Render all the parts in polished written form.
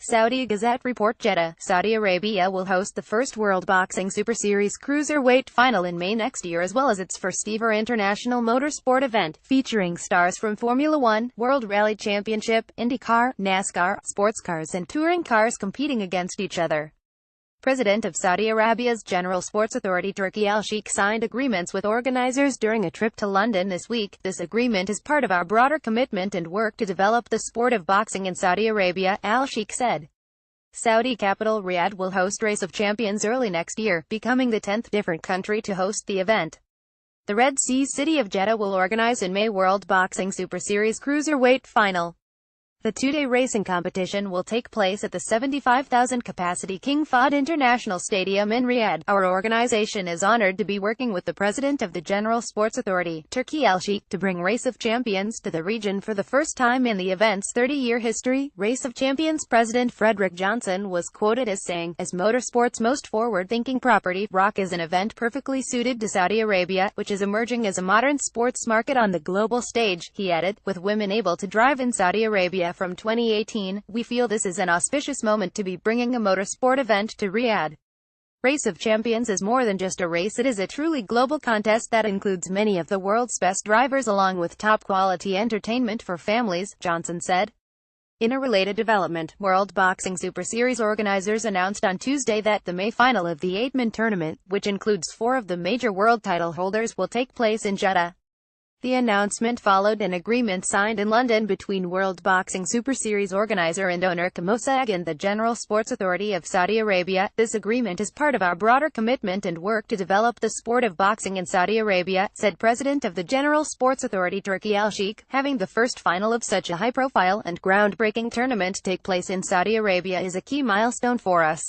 Saudi Gazette report Jeddah, Saudi Arabia will host the first World Boxing Super Series Cruiserweight final in May next year, as well as its first-ever international motorsport event, featuring stars from Formula One, World Rally Championship, IndyCar, NASCAR, sports cars and touring cars competing against each other. President of Saudi Arabia's General Sports Authority Turki Al-Sheikh signed agreements with organizers during a trip to London this week. "This agreement is part of our broader commitment and work to develop the sport of boxing in Saudi Arabia," Al-Sheikh said. Saudi capital Riyadh will host Race of Champions early next year, becoming the 10th different country to host the event. The Red Sea city of Jeddah will organize in May World Boxing Super Series Cruiserweight final. The two-day racing competition will take place at the 75,000-capacity King Fahd International Stadium in Riyadh. "Our organization is honored to be working with the President of the General Sports Authority, Turki Al-Sheikh, to bring Race of Champions to the region for the first time in the event's 30-year history." Race of Champions President Frederick Johnson was quoted as saying, "As motorsport's most forward-thinking property, ROC is an event perfectly suited to Saudi Arabia, which is emerging as a modern sports market on the global stage." He added, "With women able to drive in Saudi Arabia from 2018, we feel this is an auspicious moment to be bringing a motorsport event to Riyadh. Race of Champions is more than just a race, it is a truly global contest that includes many of the world's best drivers along with top-quality entertainment for families," Johnson said. In a related development, World Boxing Super Series organizers announced on Tuesday that the May final of the 8-man tournament, which includes 4 of the major world title holders, will take place in Jeddah. The announcement followed an agreement signed in London between World Boxing Super Series organizer and owner Cruiserweigh and the General Sports Authority of Saudi Arabia. "This agreement is part of our broader commitment and work to develop the sport of boxing in Saudi Arabia," said President of the General Sports Authority Turki Al-Sheikh. "Having the first final of such a high-profile and groundbreaking tournament take place in Saudi Arabia is a key milestone for us.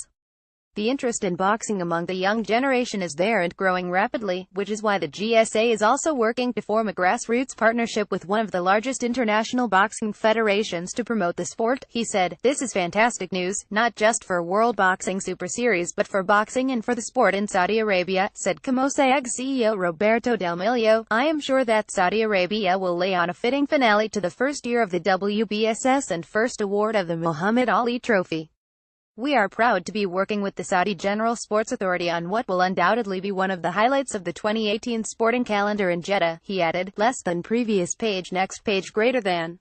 The interest in boxing among the young generation is there and growing rapidly, which is why the GSA is also working to form a grassroots partnership with one of the largest international boxing federations to promote the sport," he said. "This is fantastic news, not just for World Boxing Super Series but for boxing and for the sport in Saudi Arabia," said Cruiserweigh CEO Roberto Del Milio. "I am sure that Saudi Arabia will lay on a fitting finale to the first year of the WBSS and first award of the Muhammad Ali Trophy. We are proud to be working with the Saudi General Sports Authority on what will undoubtedly be one of the highlights of the 2018 sporting calendar in Jeddah," he added. Less than previous page, next page, greater than.